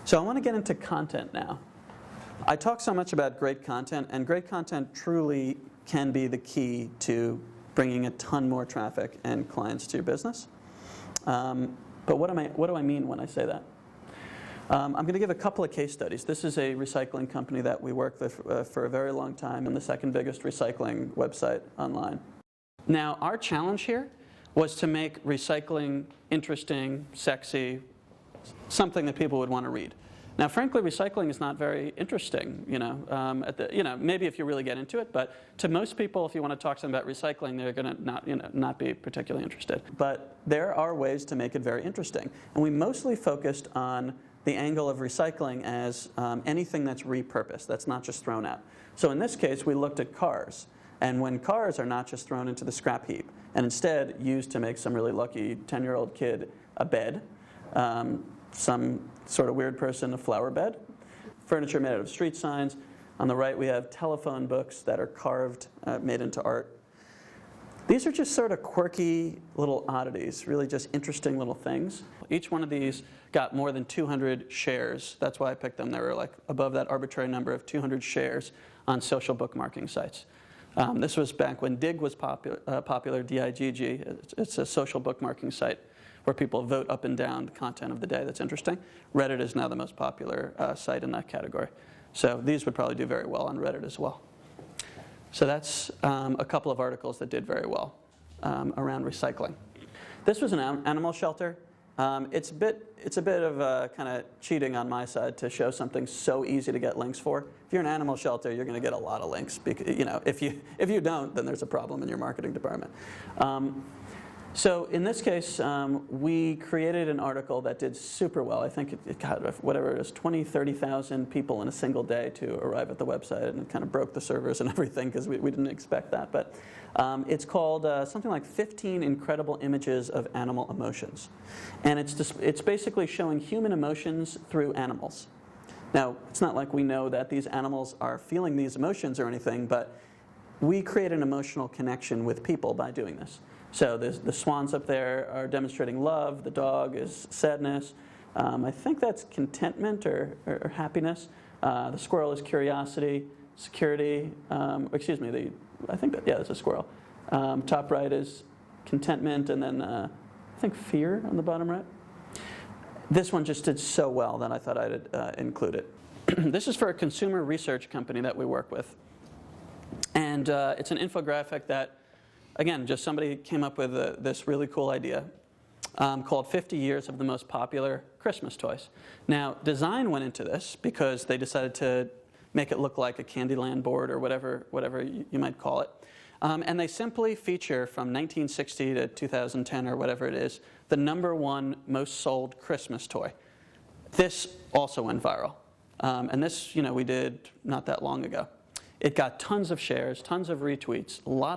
So I want to get into content now. I talk so much about great content, and great content truly can be the key to bringing a ton more traffic and clients to your business. But what do I mean when I say that? I'm going to give a couple of case studies. This is a recycling company that we worked with for a very long time, and the second biggest recycling website online. Now, our challenge here was to make recycling interesting, sexy, something that people would want to read. Now, frankly, recycling is not very interesting, maybe if you really get into it, but to most people, if you want to talk to them about recycling, they're going to not be particularly interested. But there are ways to make it very interesting. And we mostly focused on the angle of recycling as anything that's repurposed, that's not just thrown out. So in this case, we looked at cars. And when cars are not just thrown into the scrap heap, and instead used to make some really lucky 10-year-old kid a bed, some sort of weird person a flower bed, furniture made out of street signs. On the right we have telephone books that are carved, made into art. These are just sort of quirky little oddities, really just interesting little things. Each one of these got more than 200 shares. That's why I picked them. They were like above that arbitrary number of 200 shares on social bookmarking sites. This was back when Digg was popular, D-I-G-G. It's a social bookmarking site where people vote up and down the content of the day that's interesting. Reddit is now the most popular site in that category. So these would probably do very well on Reddit as well. So that's a couple of articles that did very well around recycling. This was an animal shelter. It's a bit of kind of cheating on my side to show something so easy to get links for. If you're an animal shelter, you're going to get a lot of links. Because, if you don't, then there's a problem in your marketing department. So in this case, we created an article that did super well. I think it got, whatever it is, 20, 30,000 people in a single day to arrive at the website, and it kind of broke the servers and everything because we didn't expect that. But it's called something like 15 Incredible Images of Animal Emotions. And it's basically showing human emotions through animals. Now, it's not like we know that these animals are feeling these emotions or anything, but we create an emotional connection with people by doing this. So the swans up there are demonstrating love. The dog is sadness. I think that's contentment or happiness. The squirrel is curiosity, security. Excuse me, that's a squirrel. Top right is contentment, and then I think fear on the bottom right. This one just did so well that I thought I'd include it. This is for a consumer research company that we work with. And it's an infographic that, again, just somebody came up with this really cool idea called 50 Years of the Most Popular Christmas Toys. Now, design went into this because they decided to make it look like a Candyland board or whatever you might call it. And they simply feature from 1960 to 2010 or whatever it is, the #1 most sold Christmas toy. This also went viral. And this, we did not that long ago. It got tons of shares, tons of retweets, a lot